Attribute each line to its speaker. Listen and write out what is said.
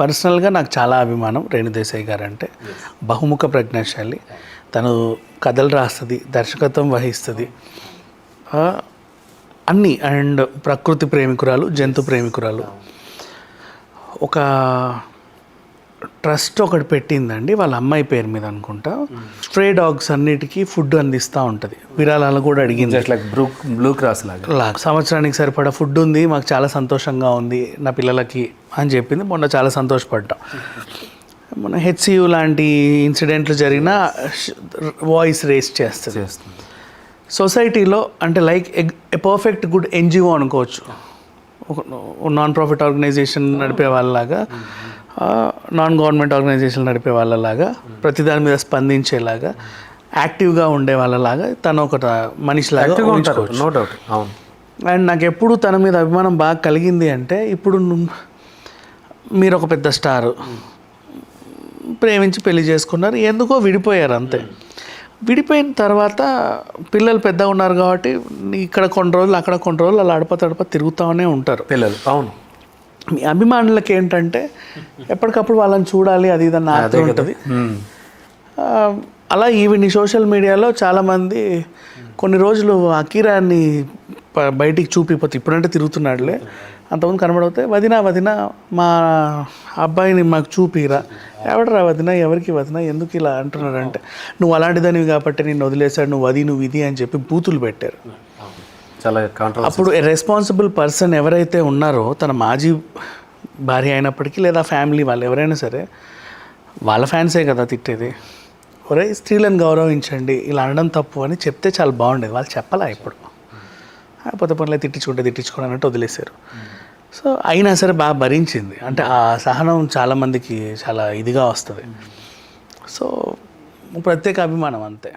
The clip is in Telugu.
Speaker 1: పర్సనల్గా నాకు చాలా అభిమానం రేణుదేశాయ్ గారు అంటే. బహుముఖ ప్రజ్ఞాశాలి. తను కథలు రాస్తుంది, దర్శకత్వం వహిస్తుంది, అన్నీ. అండ్ ప్రకృతి ప్రేమికురాలు, జంతు ప్రేమికురాలు. ఒక ట్రస్ట్ ఒకటి పెట్టిందండి వాళ్ళ అమ్మాయి పేరు మీద అనుకుంటా. స్ట్రే డాగ్స్ అన్నిటికీ ఫుడ్ అందిస్తూ ఉంటుంది. విరాళాలు కూడా అడిగింది.
Speaker 2: బ్లూ క్రాస్ లాగా
Speaker 1: సంవత్సరానికి సరిపడా ఫుడ్ ఉంది, మాకు చాలా సంతోషంగా ఉంది నా పిల్లలకి అని చెప్పింది. మొన్న చాలా సంతోషపడ్డాం. మన హెచ్సియు లాంటి ఇన్సిడెంట్లు జరిగినా వాయిస్ రేస్ చేస్తుంది. సొసైటీలో అంటే like a perfect good NGO అనుకోవచ్చు. నాన్ ప్రాఫిట్ ఆర్గనైజేషన్ నడిపే వాళ్ళలాగా, నాన్ గవర్నమెంట్ ఆర్గనైజేషన్ నడిపే వాళ్ళలాగా, ప్రతి దాని మీద స్పందించేలాగా, యాక్టివ్గా ఉండే వాళ్ళలాగా తను ఒక మనిషిలాగా ఊహించుకోవచ్చు.
Speaker 2: No doubt. అవును.
Speaker 1: అండ్ నాకు ఎప్పుడు తన మీద అభిమానం బాగా కలిగింది అంటే, ఇప్పుడు మీరు ఒక పెద్ద స్టారు, ప్రేమించి పెళ్లి చేసుకున్నారు, ఎందుకో విడిపోయారు అంతే. విడిపోయిన తర్వాత పిల్లలు పెద్దగా ఉన్నారు కాబట్టి ఇక్కడ కొన్ని రోజులు అక్కడ కొన్ని రోజులు అలా అడప తిరుగుతూనే ఉంటారు
Speaker 2: పిల్లలు. అవును.
Speaker 1: మీ అభిమానులకి ఏంటంటే ఎప్పటికప్పుడు వాళ్ళని చూడాలి, అది ఇదన్న ఆత్రం ఉంటుంది. అలా ఈవిని సోషల్ మీడియాలో చాలామంది కొన్ని రోజులు అకీరాన్ని బయటికి చూపిపోతే, ఇప్పుడంటే తిరుగుతున్నాడులే, అంతకుముందు కనబడితే వదిన మా అబ్బాయిని మాకు చూపిరా. ఎవడరా వదిన, ఎవరికి వదిన, ఎందుకు ఇలా అంటున్నారంటే, నువ్వు అలాంటిదానివి కాబట్టి నిన్ను వదిలేశాడు, నువ్వు ఇది అని చెప్పి బూతులు పెట్టారు.
Speaker 2: చాలా
Speaker 1: అప్పుడు రెస్పాన్సిబుల్ పర్సన్ ఎవరైతే ఉన్నారో, తన మాజీ భార్య అయినప్పటికీ లేదా ఫ్యామిలీ వాళ్ళు ఎవరైనా సరే, వాళ్ళ ఫ్యాన్సే కదా తిట్టేది. ఒరే స్త్రీలను గౌరవించండి, ఇలా అనడం తప్పు అని చెప్తే చాలా బాగుండేది. వాళ్ళు చెప్పాలా ఇప్పుడు, పొద్దు పనులే తిట్టించుకోండి అన్నట్టు వదిలేశారు. సో అయినా సరే బాగా భరించింది. అంటే ఆ సహనం చాలామందికి చాలా ఇదిగా వస్తుంది. సో ప్రత్యేక అభిమానం అంతే.